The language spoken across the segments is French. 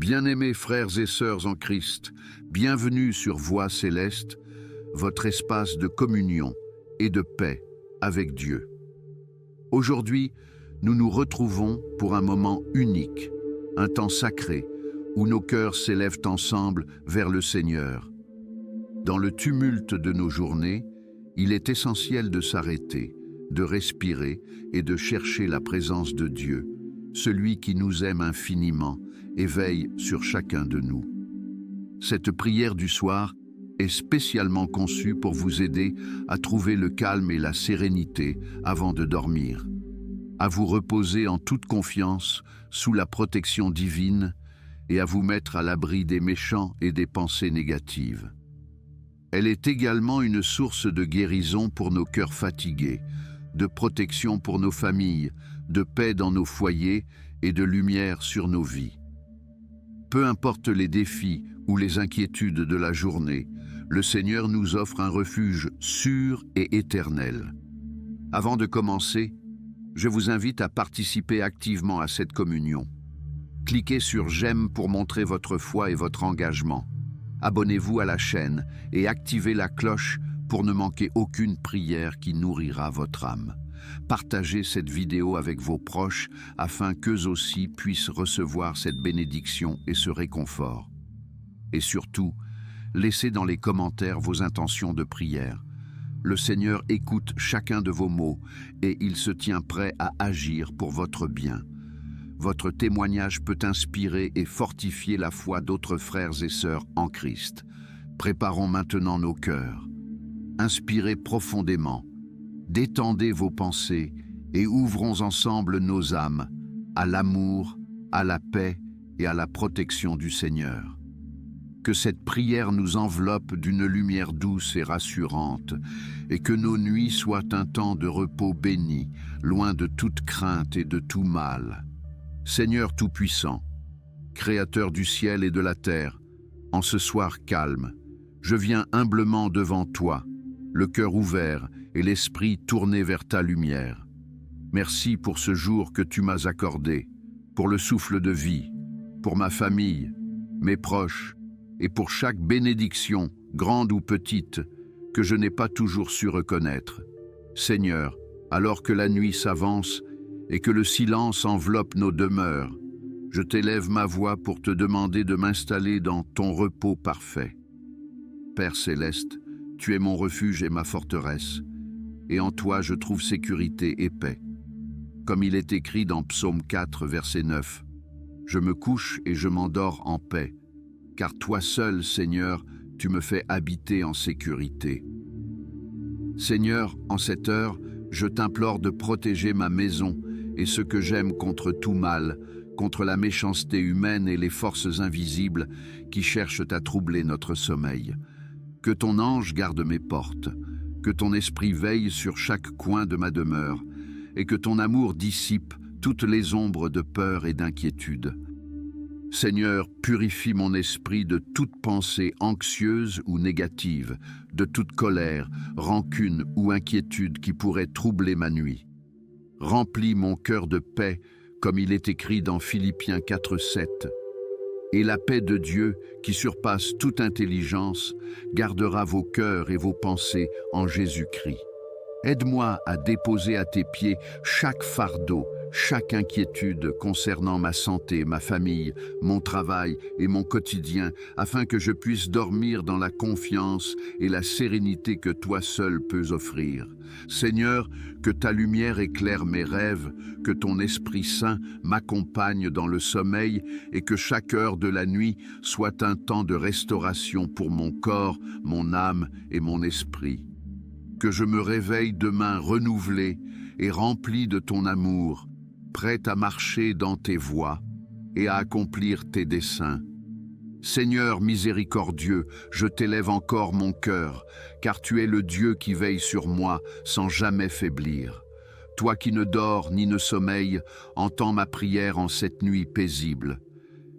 Bien-aimés frères et sœurs en Christ, bienvenue sur Voix Céleste, votre espace de communion et de paix avec Dieu. Aujourd'hui, nous nous retrouvons pour un moment unique, un temps sacré, où nos cœurs s'élèvent ensemble vers le Seigneur. Dans le tumulte de nos journées, il est essentiel de s'arrêter, de respirer et de chercher la présence de Dieu, celui qui nous aime infiniment et veille sur chacun de nous. Cette prière du soir est spécialement conçue pour vous aider à trouver le calme et la sérénité avant de dormir, à vous reposer en toute confiance sous la protection divine et à vous mettre à l'abri des méchants et des pensées négatives. Elle est également une source de guérison pour nos cœurs fatigués, de protection pour nos familles, de paix dans nos foyers et de lumière sur nos vies. Peu importe les défis ou les inquiétudes de la journée, le Seigneur nous offre un refuge sûr et éternel. Avant de commencer, je vous invite à participer activement à cette communion. Cliquez sur « J'aime » pour montrer votre foi et votre engagement. Abonnez-vous à la chaîne et activez la cloche pour ne manquer aucune prière qui nourrira votre âme. Partagez cette vidéo avec vos proches afin qu'eux aussi puissent recevoir cette bénédiction et ce réconfort. Et surtout, laissez dans les commentaires vos intentions de prière. Le Seigneur écoute chacun de vos mots et il se tient prêt à agir pour votre bien. Votre témoignage peut inspirer et fortifier la foi d'autres frères et sœurs en Christ. Préparons maintenant nos cœurs. Inspirez profondément. Détendez vos pensées et ouvrons ensemble nos âmes à l'amour, à la paix et à la protection du Seigneur. Que cette prière nous enveloppe d'une lumière douce et rassurante et que nos nuits soient un temps de repos béni, loin de toute crainte et de tout mal. Seigneur Tout-Puissant, Créateur du ciel et de la terre, en ce soir calme, je viens humblement devant toi, le cœur ouvert et l'esprit tourné vers ta lumière. Merci pour ce jour que tu m'as accordé, pour le souffle de vie, pour ma famille, mes proches, et pour chaque bénédiction, grande ou petite, que je n'ai pas toujours su reconnaître. Seigneur, alors que la nuit s'avance et que le silence enveloppe nos demeures, je t'élève ma voix pour te demander de m'installer dans ton repos parfait. Père céleste, tu es mon refuge et ma forteresse, et en toi je trouve sécurité et paix. Comme il est écrit dans Psaume 4, verset 9, « Je me couche et je m'endors en paix, car toi seul, Seigneur, tu me fais habiter en sécurité. » Seigneur, en cette heure, je t'implore de protéger ma maison et ce que j'aime contre tout mal, contre la méchanceté humaine et les forces invisibles qui cherchent à troubler notre sommeil. Que ton ange garde mes portes, que ton esprit veille sur chaque coin de ma demeure, et que ton amour dissipe toutes les ombres de peur et d'inquiétude. Seigneur, purifie mon esprit de toute pensée anxieuse ou négative, de toute colère, rancune ou inquiétude qui pourrait troubler ma nuit. Remplis mon cœur de paix, comme il est écrit dans Philippiens 4, 7. Et la paix de Dieu, qui surpasse toute intelligence, gardera vos cœurs et vos pensées en Jésus-Christ. Aide-moi à déposer à tes pieds chaque fardeau, chaque inquiétude concernant ma santé, ma famille, mon travail et mon quotidien, afin que je puisse dormir dans la confiance et la sérénité que toi seul peux offrir. Seigneur, que ta lumière éclaire mes rêves, que ton Esprit Saint m'accompagne dans le sommeil et que chaque heure de la nuit soit un temps de restauration pour mon corps, mon âme et mon esprit. Que je me réveille demain renouvelé et rempli de ton amour, prêt à marcher dans tes voies et à accomplir tes desseins. Seigneur miséricordieux, je t'élève encore mon cœur, car tu es le Dieu qui veille sur moi sans jamais faiblir. Toi qui ne dors ni ne sommeilles, entends ma prière en cette nuit paisible.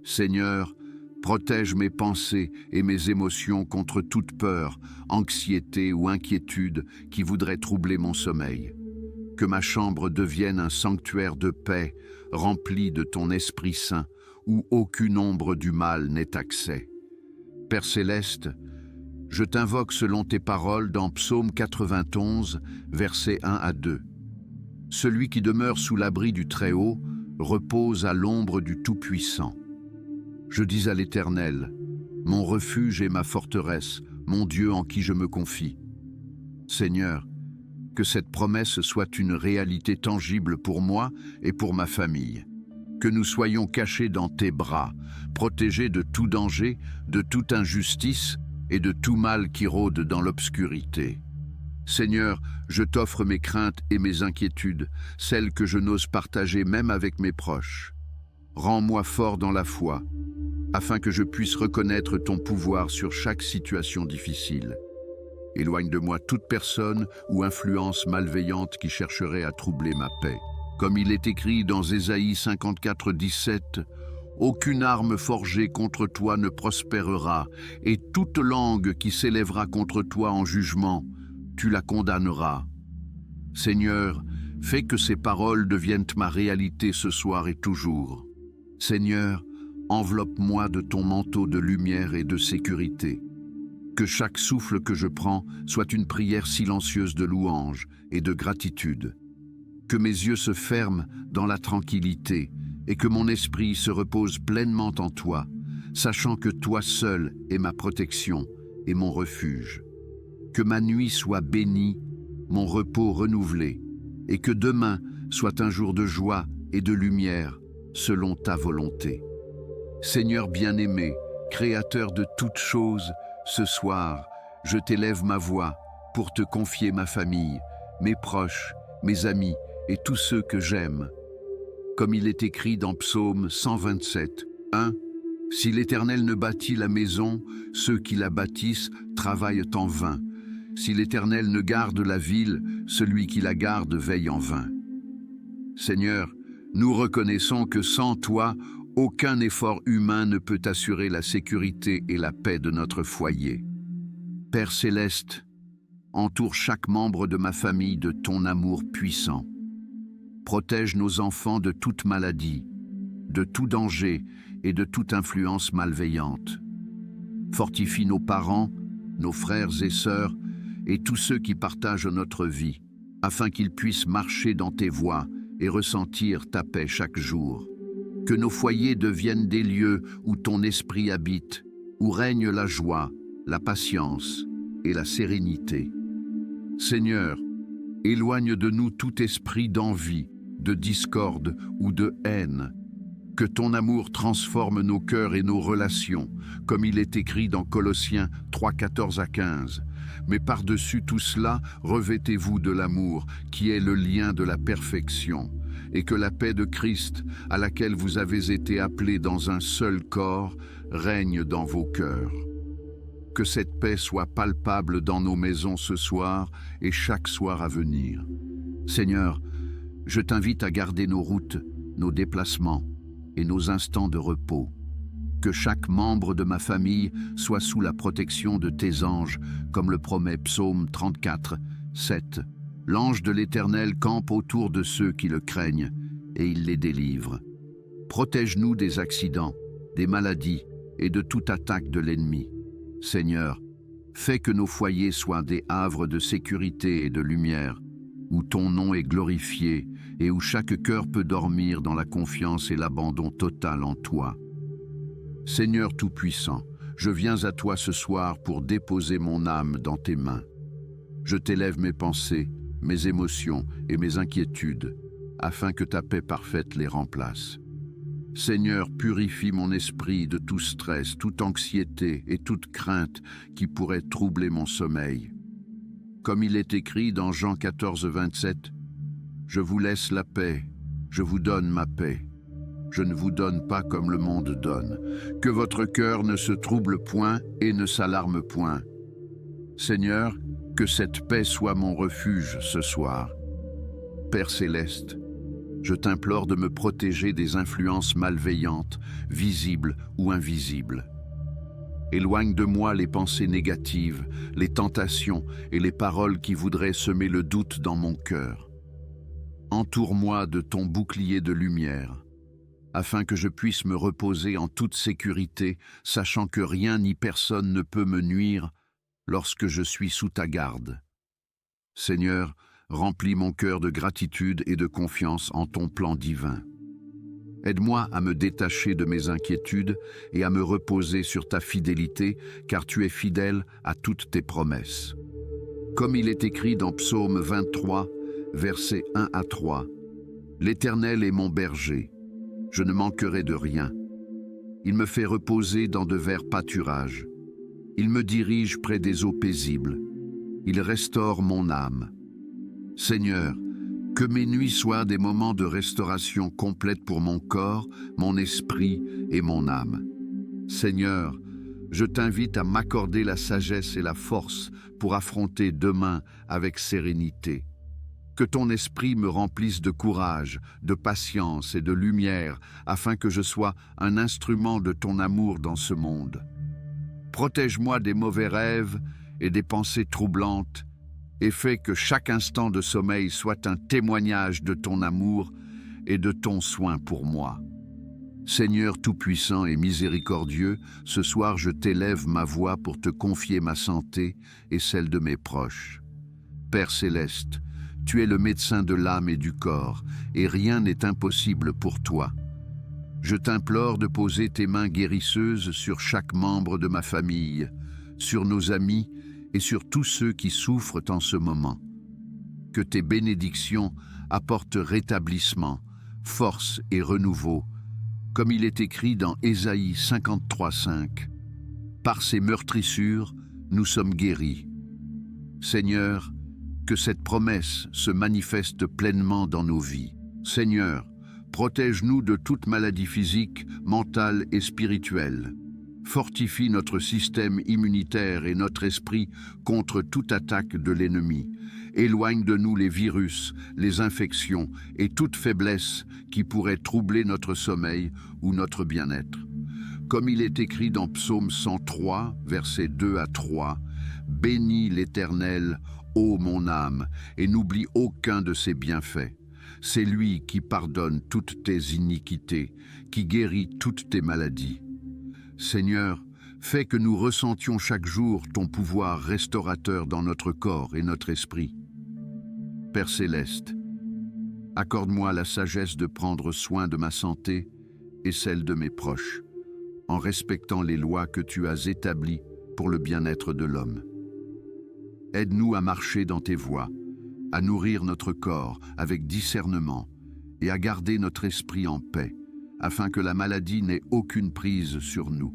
Seigneur, protège mes pensées et mes émotions contre toute peur, anxiété ou inquiétude qui voudrait troubler mon sommeil. Que ma chambre devienne un sanctuaire de paix, rempli de ton Esprit Saint, où aucune ombre du mal n'ait accès. Père céleste, je t'invoque selon tes paroles dans Psaume 91, versets 1 à 2. Celui qui demeure sous l'abri du Très-Haut repose à l'ombre du Tout-Puissant. Je dis à l'Éternel, mon refuge et ma forteresse, mon Dieu en qui je me confie. Seigneur, que cette promesse soit une réalité tangible pour moi et pour ma famille. Que nous soyons cachés dans tes bras, protégés de tout danger, de toute injustice et de tout mal qui rôde dans l'obscurité. Seigneur, je t'offre mes craintes et mes inquiétudes, celles que je n'ose partager même avec mes proches. Rends-moi fort dans la foi, afin que je puisse reconnaître ton pouvoir sur chaque situation difficile. Éloigne de moi toute personne ou influence malveillante qui chercherait à troubler ma paix. Comme il est écrit dans Ésaïe 54, 17, « Aucune arme forgée contre toi ne prospérera, et toute langue qui s'élèvera contre toi en jugement, tu la condamneras. » Seigneur, fais que ces paroles deviennent ma réalité ce soir et toujours. Seigneur, enveloppe-moi de ton manteau de lumière et de sécurité. Que chaque souffle que je prends soit une prière silencieuse de louange et de gratitude. Que mes yeux se ferment dans la tranquillité et que mon esprit se repose pleinement en toi, sachant que toi seul es ma protection et mon refuge. Que ma nuit soit bénie, mon repos renouvelé, et que demain soit un jour de joie et de lumière selon ta volonté. Seigneur bien-aimé, Créateur de toutes choses, ce soir, je t'élève ma voix pour te confier ma famille, mes proches, mes amis et tous ceux que j'aime. Comme il est écrit dans Psaume 127, 1, « Si l'Éternel ne bâtit la maison, ceux qui la bâtissent travaillent en vain. Si l'Éternel ne garde la ville, celui qui la garde veille en vain. » Seigneur, nous reconnaissons que sans toi, aucun effort humain ne peut assurer la sécurité et la paix de notre foyer. Père céleste, entoure chaque membre de ma famille de ton amour puissant. Protège nos enfants de toute maladie, de tout danger et de toute influence malveillante. Fortifie nos parents, nos frères et sœurs et tous ceux qui partagent notre vie, afin qu'ils puissent marcher dans tes voies et ressentir ta paix chaque jour. Que nos foyers deviennent des lieux où ton esprit habite, où règne la joie, la patience et la sérénité. Seigneur, éloigne de nous tout esprit d'envie, de discorde ou de haine. Que ton amour transforme nos cœurs et nos relations, comme il est écrit dans Colossiens 3, 14 à 15. Mais par-dessus tout cela, revêtez-vous de l'amour, qui est le lien de la perfection, et que la paix de Christ, à laquelle vous avez été appelés dans un seul corps, règne dans vos cœurs. Que cette paix soit palpable dans nos maisons ce soir et chaque soir à venir. Seigneur, je t'invite à garder nos routes, nos déplacements et nos instants de repos. Que chaque membre de ma famille soit sous la protection de tes anges, comme le promet Psaume 34, 7. L'ange de l'Éternel campe autour de ceux qui le craignent, et il les délivre. Protège-nous des accidents, des maladies et de toute attaque de l'ennemi. Seigneur, fais que nos foyers soient des havres de sécurité et de lumière, où ton nom est glorifié et où chaque cœur peut dormir dans la confiance et l'abandon total en toi. Seigneur Tout-Puissant, je viens à toi ce soir pour déposer mon âme dans tes mains. Je t'élève mes pensées, mes émotions et mes inquiétudes, afin que ta paix parfaite les remplace. Seigneur, purifie mon esprit de tout stress, toute anxiété et toute crainte qui pourrait troubler mon sommeil. Comme il est écrit dans Jean 14, 27, « Je vous laisse la paix, je vous donne ma paix. Je ne vous donne pas comme le monde donne. Que votre cœur ne se trouble point et ne s'alarme point. » Seigneur, que cette paix soit mon refuge ce soir. Père céleste, je t'implore de me protéger des influences malveillantes, visibles ou invisibles. Éloigne de moi les pensées négatives, les tentations et les paroles qui voudraient semer le doute dans mon cœur. Entoure-moi de ton bouclier de lumière, afin que je puisse me reposer en toute sécurité, sachant que rien ni personne ne peut me nuire lorsque je suis sous ta garde. Seigneur, remplis mon cœur de gratitude et de confiance en ton plan divin. Aide-moi à me détacher de mes inquiétudes et à me reposer sur ta fidélité, car tu es fidèle à toutes tes promesses. Comme il est écrit dans Psaume 23, versets 1 à 3, « L'Éternel est mon berger, je ne manquerai de rien. Il me fait reposer dans de verts pâturages. Il me dirige près des eaux paisibles. Il restaure mon âme. Seigneur, que mes nuits soient des moments de restauration complète pour mon corps, mon esprit et mon âme. Seigneur, je t'invite à m'accorder la sagesse et la force pour affronter demain avec sérénité. Que ton esprit me remplisse de courage, de patience et de lumière, afin que je sois un instrument de ton amour dans ce monde. Protège-moi des mauvais rêves et des pensées troublantes, et fais que chaque instant de sommeil soit un témoignage de ton amour et de ton soin pour moi. Seigneur tout-puissant et miséricordieux, ce soir je t'élève ma voix pour te confier ma santé et celle de mes proches. Père céleste, tu es le médecin de l'âme et du corps, et rien n'est impossible pour toi. Je t'implore de poser tes mains guérisseuses sur chaque membre de ma famille, sur nos amis et sur tous ceux qui souffrent en ce moment. Que tes bénédictions apportent rétablissement, force et renouveau, comme il est écrit dans Ésaïe 53,5. Par ces meurtrissures, nous sommes guéris. Seigneur, que cette promesse se manifeste pleinement dans nos vies. Seigneur, protège-nous de toute maladie physique, mentale et spirituelle. Fortifie notre système immunitaire et notre esprit contre toute attaque de l'ennemi. Éloigne de nous les virus, les infections et toute faiblesse qui pourrait troubler notre sommeil ou notre bien-être. Comme il est écrit dans Psaume 103, versets 2 à 3, « Bénis l'Éternel, ô mon âme, et n'oublie aucun de ses bienfaits. C'est lui qui pardonne toutes tes iniquités, qui guérit toutes tes maladies. » Seigneur, fais que nous ressentions chaque jour ton pouvoir restaurateur dans notre corps et notre esprit. Père céleste, accorde-moi la sagesse de prendre soin de ma santé et celle de mes proches, en respectant les lois que tu as établies pour le bien-être de l'homme. Aide-nous à marcher dans tes voies, à nourrir notre corps avec discernement et à garder notre esprit en paix, afin que la maladie n'ait aucune prise sur nous.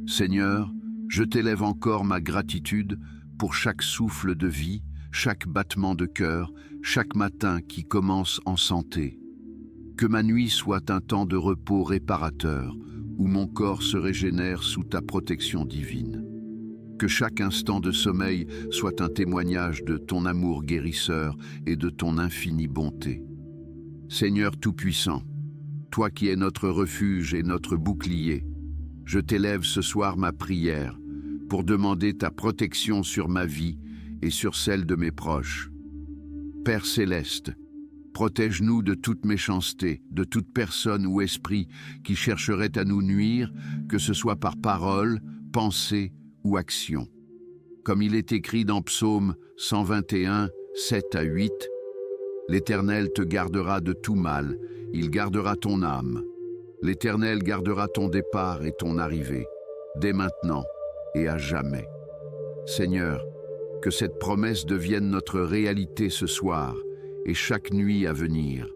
Seigneur, je t'élève encore ma gratitude pour chaque souffle de vie, chaque battement de cœur, chaque matin qui commence en santé. Que ma nuit soit un temps de repos réparateur, où mon corps se régénère sous ta protection divine. Que chaque instant de sommeil soit un témoignage de ton amour guérisseur et de ton infinie bonté. Seigneur Tout-Puissant, toi qui es notre refuge et notre bouclier, je t'élève ce soir ma prière pour demander ta protection sur ma vie et sur celle de mes proches. Père céleste, protège-nous de toute méchanceté, de toute personne ou esprit qui chercherait à nous nuire, que ce soit par parole, pensée ou action. Comme il est écrit dans Psaume 121, 7 à 8, « L'Éternel te gardera de tout mal, il gardera ton âme. L'Éternel gardera ton départ et ton arrivée, dès maintenant et à jamais. » Seigneur, que cette promesse devienne notre réalité ce soir et chaque nuit à venir.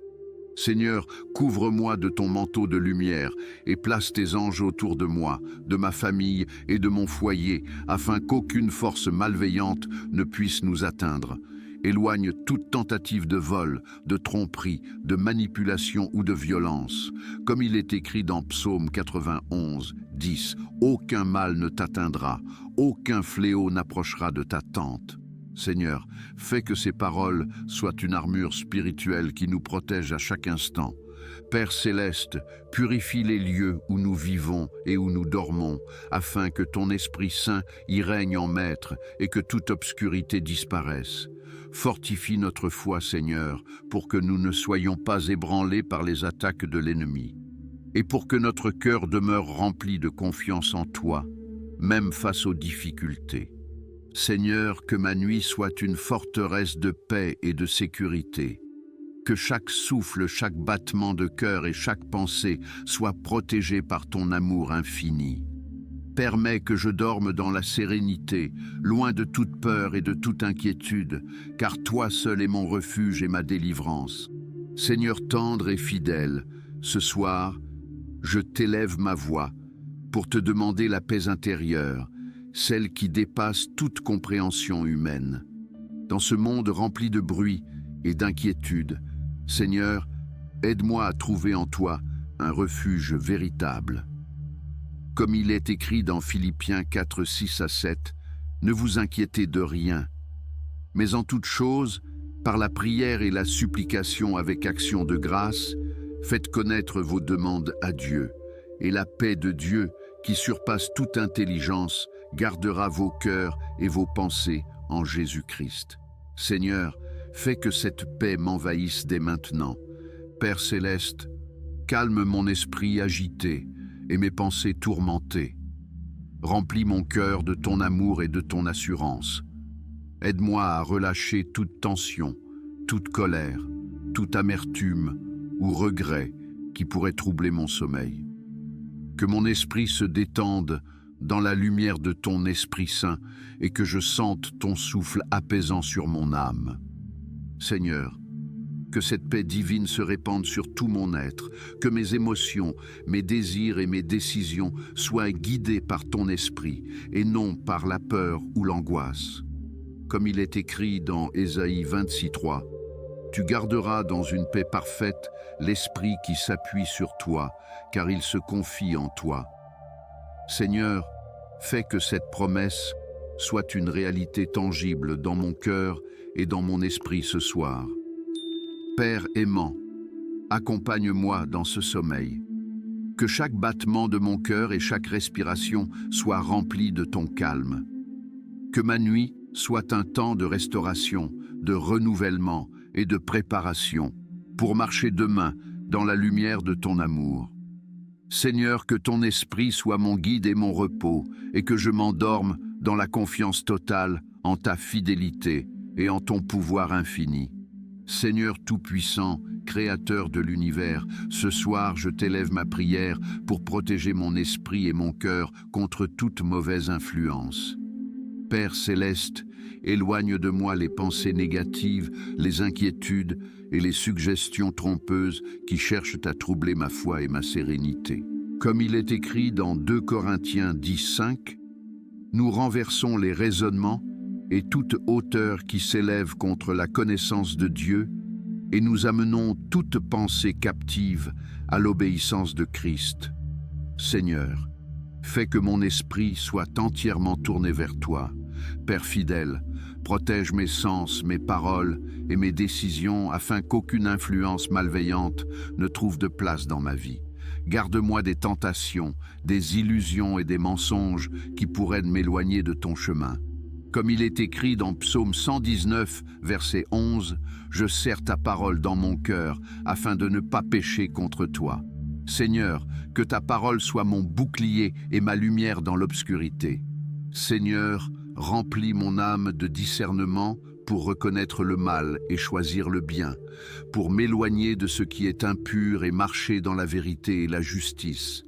Seigneur, couvre-moi de ton manteau de lumière et place tes anges autour de moi, de ma famille et de mon foyer, afin qu'aucune force malveillante ne puisse nous atteindre. Éloigne toute tentative de vol, de tromperie, de manipulation ou de violence. Comme il est écrit dans Psaume 91, 10, « Aucun mal ne t'atteindra, aucun fléau n'approchera de ta tente. » Seigneur, fais que ces paroles soient une armure spirituelle qui nous protège à chaque instant. Père céleste, purifie les lieux où nous vivons et où nous dormons, afin que ton Esprit Saint y règne en maître et que toute obscurité disparaisse. Fortifie notre foi, Seigneur, pour que nous ne soyons pas ébranlés par les attaques de l'ennemi. et pour que notre cœur demeure rempli de confiance en toi, même face aux difficultés. Seigneur, que ma nuit soit une forteresse de paix et de sécurité. Que chaque souffle, chaque battement de cœur et chaque pensée soit protégé par ton amour infini. Permets que je dorme dans la sérénité, loin de toute peur et de toute inquiétude, car toi seul est mon refuge et ma délivrance. Seigneur tendre et fidèle, ce soir, je t'élève ma voix pour te demander la paix intérieure, celle qui dépasse toute compréhension humaine. Dans ce monde rempli de bruit et d'inquiétude, Seigneur, aide-moi à trouver en toi un refuge véritable. Comme il est écrit dans Philippiens 4, 6 à 7, ne vous inquiétez de rien, mais en toute chose, par la prière et la supplication avec action de grâce, faites connaître vos demandes à Dieu, et la paix de Dieu, qui surpasse toute intelligence, gardera vos cœurs et vos pensées en Jésus-Christ. Seigneur, fais que cette paix m'envahisse dès maintenant. Père céleste, calme mon esprit agité et mes pensées tourmentées. Remplis mon cœur de ton amour et de ton assurance. Aide-moi à relâcher toute tension, toute colère, toute amertume ou regret qui pourrait troubler mon sommeil. Que mon esprit se détende dans la lumière de ton Esprit Saint et que je sente ton souffle apaisant sur mon âme. Seigneur, que cette paix divine se répande sur tout mon être, que mes émotions, mes désirs et mes décisions soient guidés par ton esprit et non par la peur ou l'angoisse. Comme il est écrit dans Ésaïe 26:3, tu garderas dans une paix parfaite l'esprit qui s'appuie sur toi, car il se confie en toi. Seigneur, fais que cette promesse soit une réalité tangible dans mon cœur et dans mon esprit ce soir. Père aimant, accompagne-moi dans ce sommeil. Que chaque battement de mon cœur et chaque respiration soit rempli de ton calme. Que ma nuit soit un temps de restauration, de renouvellement et de préparation pour marcher demain dans la lumière de ton amour. Seigneur, que ton esprit soit mon guide et mon repos et que je m'endorme dans la confiance totale en ta fidélité et en ton pouvoir infini. Seigneur Tout-Puissant, Créateur de l'univers, ce soir je t'élève ma prière pour protéger mon esprit et mon cœur contre toute mauvaise influence. Père céleste, éloigne de moi les pensées négatives, les inquiétudes et les suggestions trompeuses qui cherchent à troubler ma foi et ma sérénité. Comme il est écrit dans 2 Corinthiens 10:5, nous renversons les raisonnements et toute hauteur qui s'élève contre la connaissance de Dieu, et nous amenons toute pensée captive à l'obéissance de Christ. Seigneur, fais que mon esprit soit entièrement tourné vers toi. Père fidèle, protège mes sens, mes paroles et mes décisions afin qu'aucune influence malveillante ne trouve de place dans ma vie. Garde-moi des tentations, des illusions et des mensonges qui pourraient m'éloigner de ton chemin. Comme il est écrit dans Psaume 119, verset 11, « Je serre ta parole dans mon cœur afin de ne pas pécher contre toi. » Seigneur, que ta parole soit mon bouclier et ma lumière dans l'obscurité. Seigneur, remplis mon âme de discernement pour reconnaître le mal et choisir le bien, pour m'éloigner de ce qui est impur et marcher dans la vérité et la justice.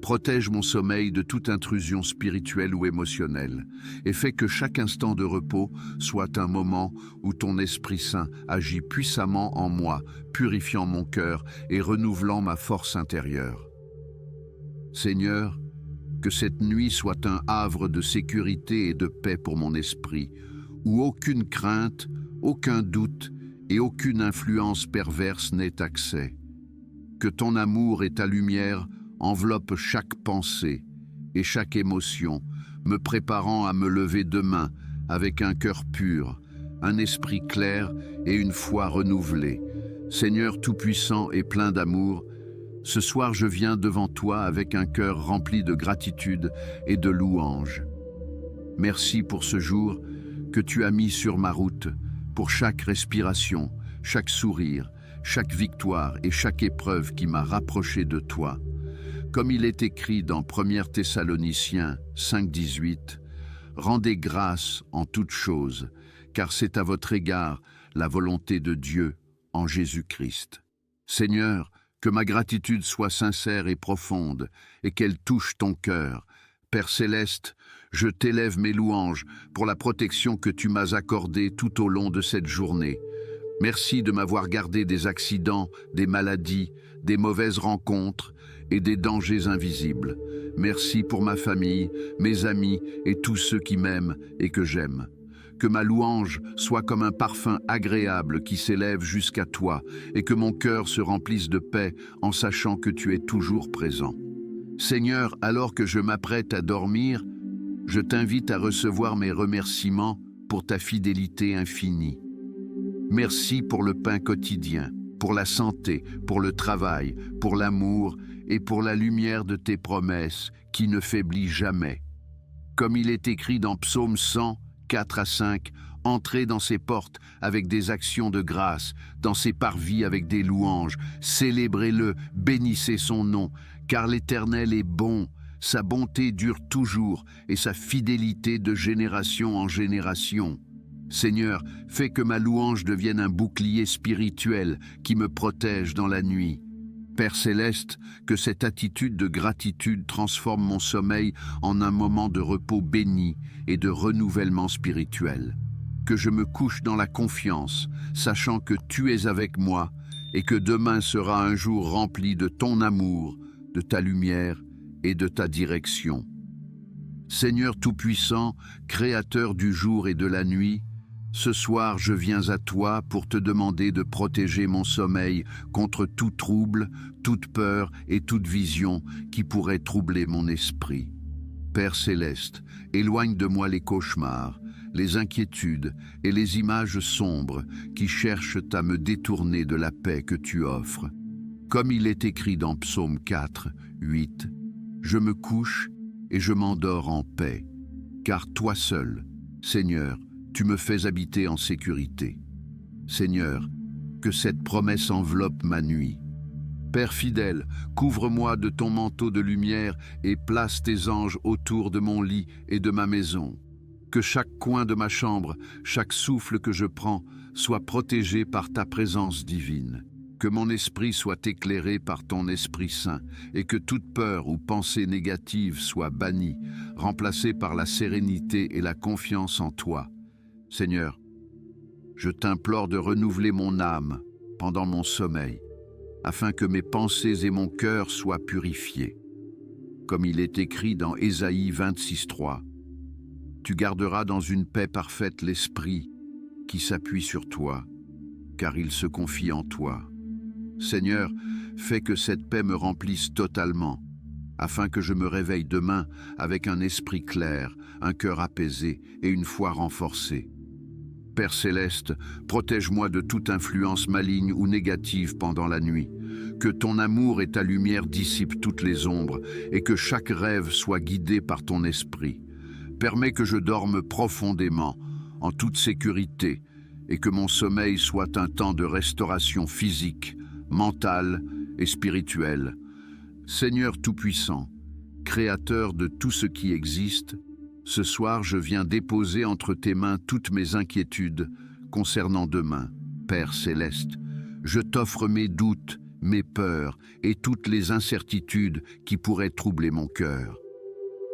Protège mon sommeil de toute intrusion spirituelle ou émotionnelle et fais que chaque instant de repos soit un moment où ton Esprit Saint agit puissamment en moi, purifiant mon cœur et renouvelant ma force intérieure. Seigneur, que cette nuit soit un havre de sécurité et de paix pour mon esprit, où aucune crainte, aucun doute et aucune influence perverse n'ait accès. Que ton amour et ta lumière enveloppent chaque pensée et chaque émotion, me préparant à me lever demain avec un cœur pur, un esprit clair et une foi renouvelée. Seigneur tout-puissant et plein d'amour, ce soir je viens devant toi avec un cœur rempli de gratitude et de louange. Merci pour ce jour que tu as mis sur ma route, pour chaque respiration, chaque sourire, chaque victoire et chaque épreuve qui m'a rapproché de toi. Comme il est écrit dans 1 Thessaloniciens 5,18, « Rendez grâce en toutes choses, car c'est à votre égard la volonté de Dieu en Jésus-Christ. » Seigneur, que ma gratitude soit sincère et profonde, et qu'elle touche ton cœur. Père céleste, je t'élève mes louanges pour la protection que tu m'as accordée tout au long de cette journée. Merci de m'avoir gardé des accidents, des maladies, des mauvaises rencontres et des dangers invisibles. Merci pour ma famille, mes amis et tous ceux qui m'aiment et que j'aime. Que ma louange soit comme un parfum agréable qui s'élève jusqu'à toi et que mon cœur se remplisse de paix en sachant que tu es toujours présent. Seigneur, alors que je m'apprête à dormir, je t'invite à recevoir mes remerciements pour ta fidélité infinie. Merci pour le pain quotidien, pour la santé, pour le travail, pour l'amour et pour la lumière de tes promesses qui ne faiblit jamais. Comme il est écrit dans Psaume 100, 4 à 5, entrez dans ses portes avec des actions de grâce, dans ses parvis avec des louanges, célébrez-le, bénissez son nom, car l'Éternel est bon, sa bonté dure toujours et sa fidélité de génération en génération. Seigneur, fais que ma louange devienne un bouclier spirituel qui me protège dans la nuit. Père céleste, que cette attitude de gratitude transforme mon sommeil en un moment de repos béni et de renouvellement spirituel. Que je me couche dans la confiance, sachant que tu es avec moi et que demain sera un jour rempli de ton amour, de ta lumière et de ta direction. Seigneur Tout-Puissant, Créateur du jour et de la nuit, ce soir, je viens à toi pour te demander de protéger mon sommeil contre tout trouble, toute peur et toute vision qui pourrait troubler mon esprit. Père céleste, éloigne de moi les cauchemars, les inquiétudes et les images sombres qui cherchent à me détourner de la paix que tu offres. Comme il est écrit dans Psaume 4, 8, « Je me couche et je m'endors en paix, car toi seul, Seigneur, tu me fais habiter en sécurité. Seigneur, que cette promesse enveloppe ma nuit. Père fidèle, couvre-moi de ton manteau de lumière et place tes anges autour de mon lit et de ma maison. Que chaque coin de ma chambre, chaque souffle que je prends, soit protégé par ta présence divine. Que mon esprit soit éclairé par ton Esprit Saint et que toute peur ou pensée négative soit bannie, remplacée par la sérénité et la confiance en toi. Seigneur, je t'implore de renouveler mon âme pendant mon sommeil, afin que mes pensées et mon cœur soient purifiés. Comme il est écrit dans Ésaïe 26:3, « Tu garderas dans une paix parfaite l'esprit qui s'appuie sur toi, car il se confie en toi. » Seigneur, fais que cette paix me remplisse totalement, afin que je me réveille demain avec un esprit clair, un cœur apaisé et une foi renforcée. Père céleste, protège-moi de toute influence maligne ou négative pendant la nuit. Que ton amour et ta lumière dissipent toutes les ombres et que chaque rêve soit guidé par ton esprit. Permets que je dorme profondément, en toute sécurité, et que mon sommeil soit un temps de restauration physique, mentale et spirituelle. Seigneur Tout-Puissant, Créateur de tout ce qui existe, ce soir, je viens déposer entre tes mains toutes mes inquiétudes concernant demain. Père céleste, je t'offre mes doutes, mes peurs et toutes les incertitudes qui pourraient troubler mon cœur.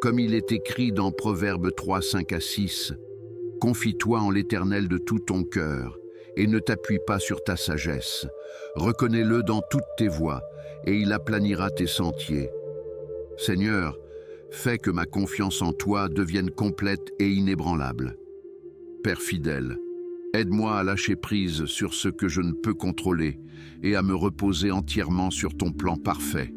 Comme il est écrit dans Proverbes 3, 5 à 6, « Confie-toi en l'Éternel de tout ton cœur et ne t'appuie pas sur ta sagesse. Reconnais-le dans toutes tes voies et il aplanira tes sentiers. » Seigneur, fais que ma confiance en toi devienne complète et inébranlable. Père fidèle, aide-moi à lâcher prise sur ce que je ne peux contrôler et à me reposer entièrement sur ton plan parfait.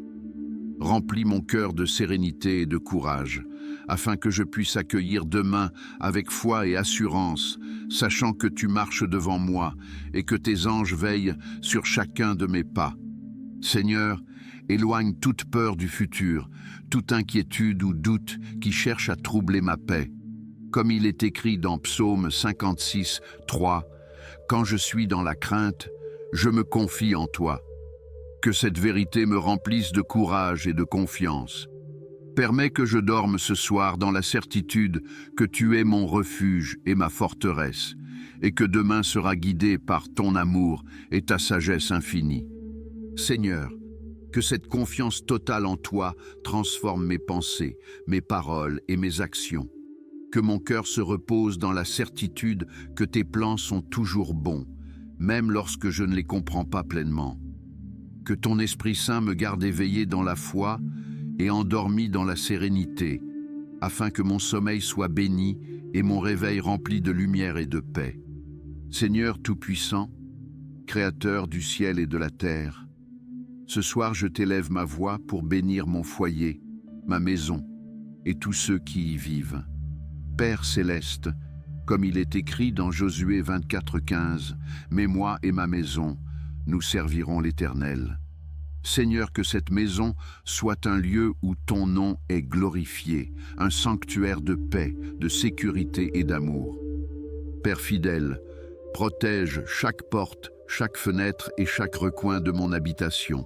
Remplis mon cœur de sérénité et de courage, afin que je puisse accueillir demain avec foi et assurance, sachant que tu marches devant moi et que tes anges veillent sur chacun de mes pas. Seigneur, éloigne toute peur du futur, toute inquiétude ou doute qui cherche à troubler ma paix. Comme il est écrit dans Psaume 56, 3, « Quand je suis dans la crainte, je me confie en toi. » Que cette vérité me remplisse de courage et de confiance. Permets que je dorme ce soir dans la certitude que tu es mon refuge et ma forteresse, et que demain sera guidé par ton amour et ta sagesse infinie. Seigneur, que cette confiance totale en toi transforme mes pensées, mes paroles et mes actions. Que mon cœur se repose dans la certitude que tes plans sont toujours bons, même lorsque je ne les comprends pas pleinement. Que ton Esprit Saint me garde éveillé dans la foi et endormi dans la sérénité, afin que mon sommeil soit béni et mon réveil rempli de lumière et de paix. Seigneur Tout-Puissant, Créateur du ciel et de la terre, ce soir je t'élève ma voix pour bénir mon foyer, ma maison et tous ceux qui y vivent. Père céleste, comme il est écrit dans Josué 24:15, « Mais moi et ma maison, nous servirons l'Éternel. » Seigneur, que cette maison soit un lieu où ton nom est glorifié, un sanctuaire de paix, de sécurité et d'amour. Père fidèle, protège chaque porte, chaque fenêtre et chaque recoin de mon habitation.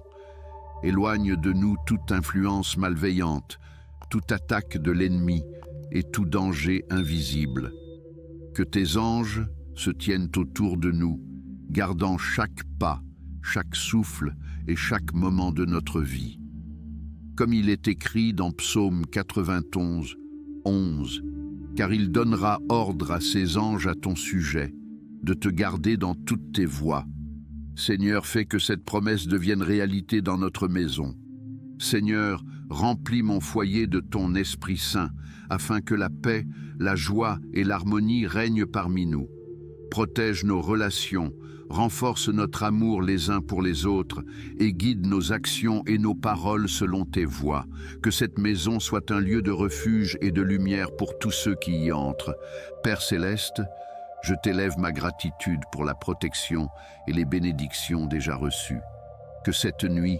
Éloigne de nous toute influence malveillante, toute attaque de l'ennemi et tout danger invisible. Que tes anges se tiennent autour de nous, gardant chaque pas, chaque souffle et chaque moment de notre vie. Comme il est écrit dans Psaume 91, 11, « Car il donnera ordre à ses anges à ton sujet, de te garder dans toutes tes voies. » Seigneur, fais que cette promesse devienne réalité dans notre maison. Seigneur, remplis mon foyer de ton Esprit Saint, afin que la paix, la joie et l'harmonie règnent parmi nous. Protège nos relations, renforce notre amour les uns pour les autres et guide nos actions et nos paroles selon tes voies. Que cette maison soit un lieu de refuge et de lumière pour tous ceux qui y entrent. Père céleste, je t'élève ma gratitude pour la protection et les bénédictions déjà reçues. Que cette nuit,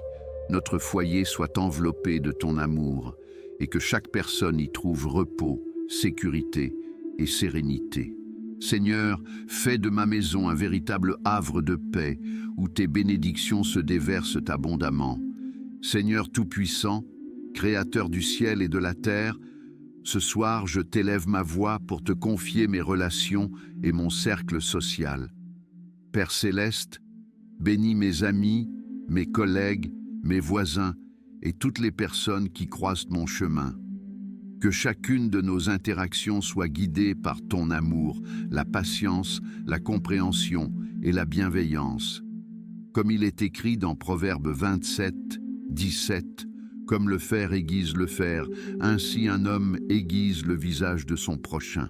notre foyer soit enveloppé de ton amour et que chaque personne y trouve repos, sécurité et sérénité. Seigneur, fais de ma maison un véritable havre de paix où tes bénédictions se déversent abondamment. Seigneur Tout-Puissant, Créateur du ciel et de la terre, ce soir je t'élève ma voix pour te confier mes relations et mon cercle social. Père céleste, bénis mes amis, mes collègues, mes voisins et toutes les personnes qui croisent mon chemin. Que chacune de nos interactions soit guidée par ton amour, la patience, la compréhension et la bienveillance. Comme il est écrit dans Proverbe 27, 17, « Comme le fer aiguise le fer, ainsi un homme aiguise le visage de son prochain. »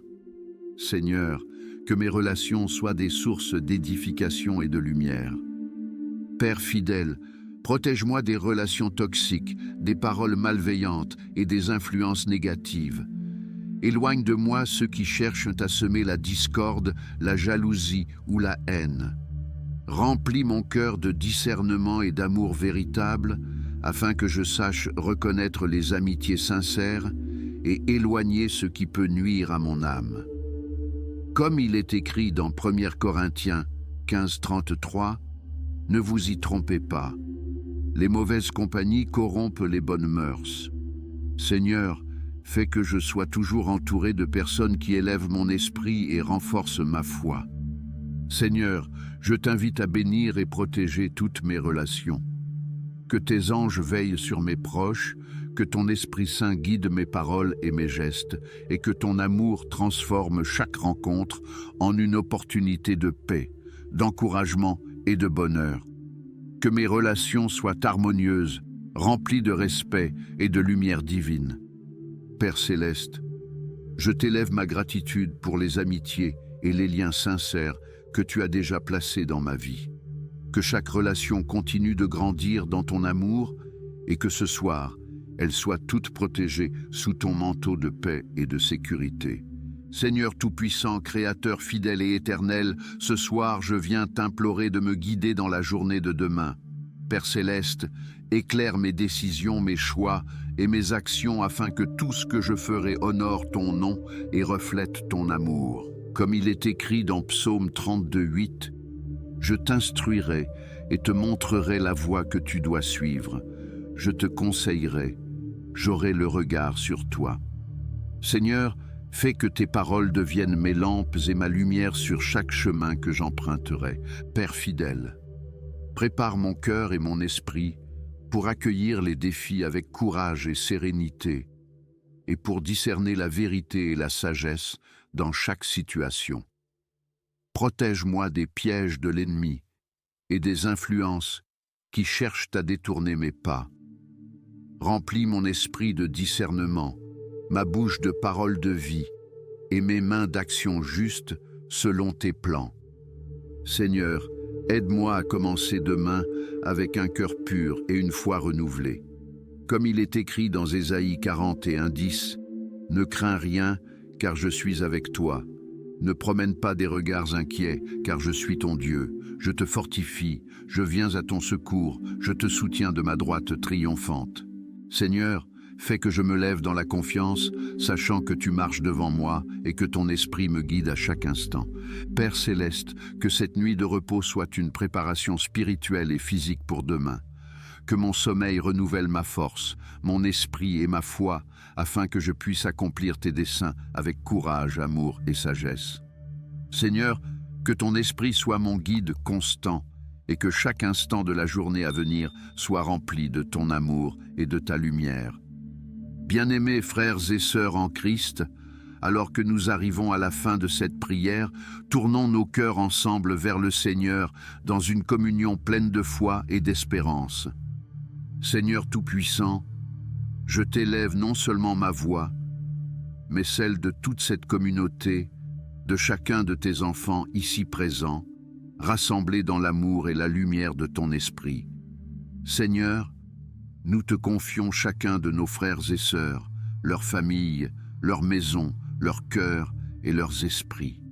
Seigneur, que mes relations soient des sources d'édification et de lumière. Père fidèle, protège-moi des relations toxiques, des paroles malveillantes et des influences négatives. Éloigne de moi ceux qui cherchent à semer la discorde, la jalousie ou la haine. Remplis mon cœur de discernement et d'amour véritable, afin que je sache reconnaître les amitiés sincères et éloigner ce qui peut nuire à mon âme. Comme il est écrit dans 1 Corinthiens 15:33, « Ne vous y trompez pas. Les mauvaises compagnies corrompent les bonnes mœurs. Seigneur, fais que je sois toujours entouré de personnes qui élèvent mon esprit et renforcent ma foi. Seigneur, je t'invite à bénir et protéger toutes mes relations. Que tes anges veillent sur mes proches, que ton Esprit Saint guide mes paroles et mes gestes, et que ton amour transforme chaque rencontre en une opportunité de paix, d'encouragement et de bonheur. Que mes relations soient harmonieuses, remplies de respect et de lumière divine. Père céleste, je t'élève ma gratitude pour les amitiés et les liens sincères que tu as déjà placés dans ma vie. Que chaque relation continue de grandir dans ton amour et que ce soir, elle soit toute protégée sous ton manteau de paix et de sécurité. Seigneur Tout-Puissant, Créateur fidèle et éternel, ce soir je viens t'implorer de me guider dans la journée de demain. Père céleste, éclaire mes décisions, mes choix et mes actions afin que tout ce que je ferai honore ton nom et reflète ton amour. Comme il est écrit dans Psaume 32:8, « Je t'instruirai et te montrerai la voie que tu dois suivre. Je te conseillerai, j'aurai le regard sur toi. Seigneur, fais que tes paroles deviennent mes lampes et ma lumière sur chaque chemin que j'emprunterai. Père fidèle, prépare mon cœur et mon esprit pour accueillir les défis avec courage et sérénité, et pour discerner la vérité et la sagesse dans chaque situation. Protège-moi des pièges de l'ennemi et des influences qui cherchent à détourner mes pas. Remplis mon esprit de discernement, ma bouche de paroles de vie et mes mains d'actions justes selon tes plans. Seigneur, aide-moi à commencer demain avec un cœur pur et une foi renouvelée. Comme il est écrit dans Ésaïe 41:10, « Ne crains rien, car je suis avec toi. Ne promène pas des regards inquiets, car je suis ton Dieu. Je te fortifie, je viens à ton secours, je te soutiens de ma droite triomphante. » Seigneur, fais que je me lève dans la confiance, sachant que tu marches devant moi et que ton esprit me guide à chaque instant. Père céleste, que cette nuit de repos soit une préparation spirituelle et physique pour demain. Que mon sommeil renouvelle ma force, mon esprit et ma foi, afin que je puisse accomplir tes desseins avec courage, amour et sagesse. Seigneur, que ton esprit soit mon guide constant et que chaque instant de la journée à venir soit rempli de ton amour et de ta lumière. Bien-aimés frères et sœurs en Christ, alors que nous arrivons à la fin de cette prière, tournons nos cœurs ensemble vers le Seigneur dans une communion pleine de foi et d'espérance. Seigneur Tout-Puissant, je t'élève non seulement ma voix, mais celle de toute cette communauté, de chacun de tes enfants ici présents, rassemblés dans l'amour et la lumière de ton esprit. Seigneur, nous te confions chacun de nos frères et sœurs, leurs familles, leurs maisons, leurs cœurs et leurs esprits.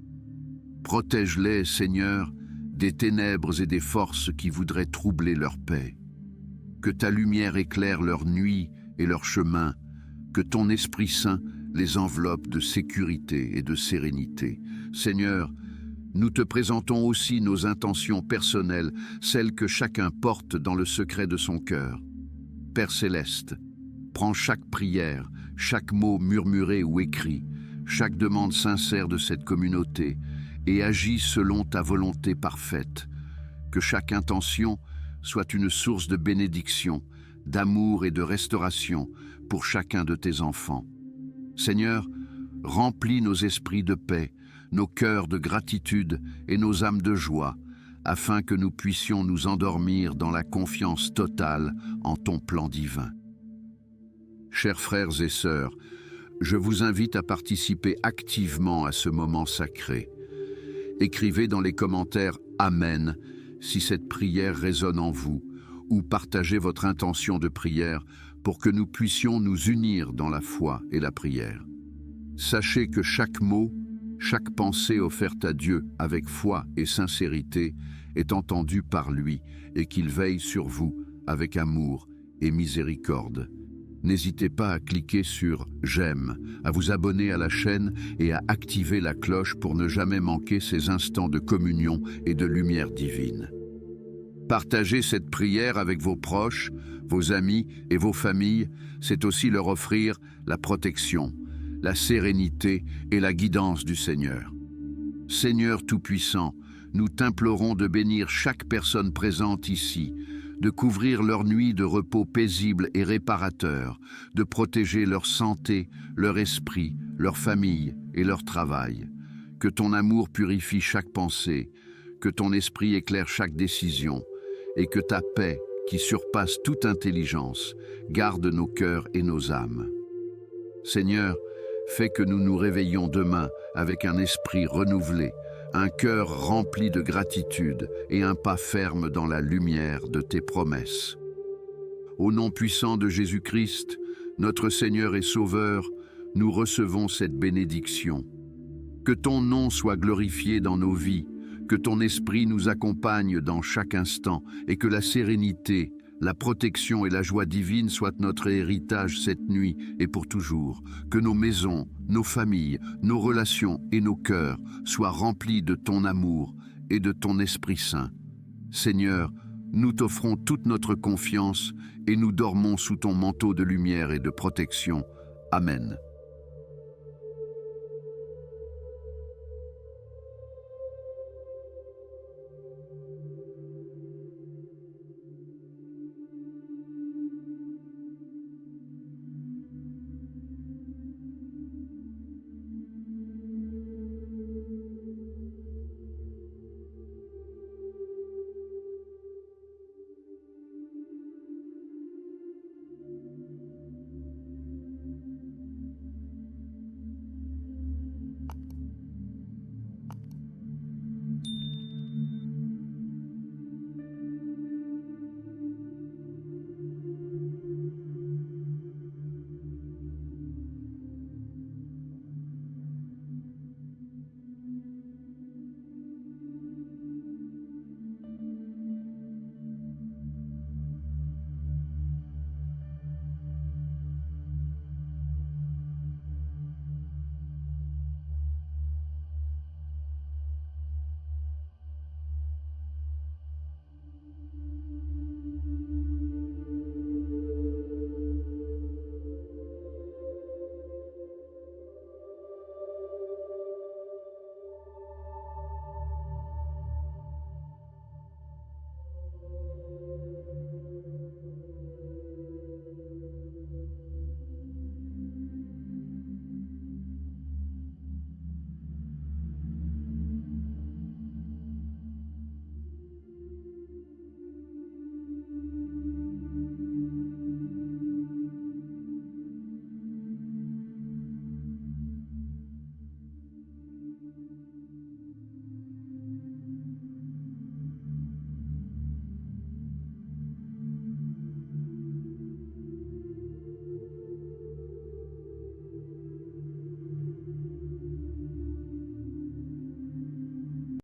Protège-les, Seigneur, des ténèbres et des forces qui voudraient troubler leur paix. Que ta lumière éclaire leur nuit et leur chemin, que ton Esprit Saint les enveloppe de sécurité et de sérénité. Seigneur, nous te présentons aussi nos intentions personnelles, celles que chacun porte dans le secret de son cœur. Père céleste, prends chaque prière, chaque mot murmuré ou écrit, chaque demande sincère de cette communauté et agis selon ta volonté parfaite. Que chaque intention soit une source de bénédiction, d'amour et de restauration pour chacun de tes enfants. Seigneur, remplis nos esprits de paix, nos cœurs de gratitude et nos âmes de joie, afin que nous puissions nous endormir dans la confiance totale en ton plan divin. Chers frères et sœurs, je vous invite à participer activement à ce moment sacré. Écrivez dans les commentaires « Amen » si cette prière résonne en vous, ou partagez votre intention de prière pour que nous puissions nous unir dans la foi et la prière. Sachez que chaque mot, chaque pensée offerte à Dieu avec foi et sincérité est entendue par lui et qu'il veille sur vous avec amour et miséricorde. N'hésitez pas à cliquer sur « J'aime », à vous abonner à la chaîne et à activer la cloche pour ne jamais manquer ces instants de communion et de lumière divine. Partagez cette prière avec vos proches, vos amis et vos familles, c'est aussi leur offrir la protection, la sérénité et la guidance du Seigneur. Seigneur Tout-Puissant, nous t'implorons de bénir chaque personne présente ici, de couvrir leur nuit de repos paisible et réparateur, de protéger leur santé, leur esprit, leur famille et leur travail. Que ton amour purifie chaque pensée, que ton esprit éclaire chaque décision, et que ta paix, qui surpasse toute intelligence, garde nos cœurs et nos âmes. Seigneur, fais que nous nous réveillions demain avec un esprit renouvelé, un cœur rempli de gratitude et un pas ferme dans la lumière de tes promesses. Au nom puissant de Jésus-Christ, notre Seigneur et Sauveur, nous recevons cette bénédiction. Que ton nom soit glorifié dans nos vies, que ton esprit nous accompagne dans chaque instant et que la sérénité, la protection et la joie divine soient notre héritage cette nuit et pour toujours. Que nos maisons, nos familles, nos relations et nos cœurs soient remplis de ton amour et de ton Esprit Saint. Seigneur, Nous t'offrons toute notre confiance et nous dormons sous ton manteau de lumière et de protection. Amen.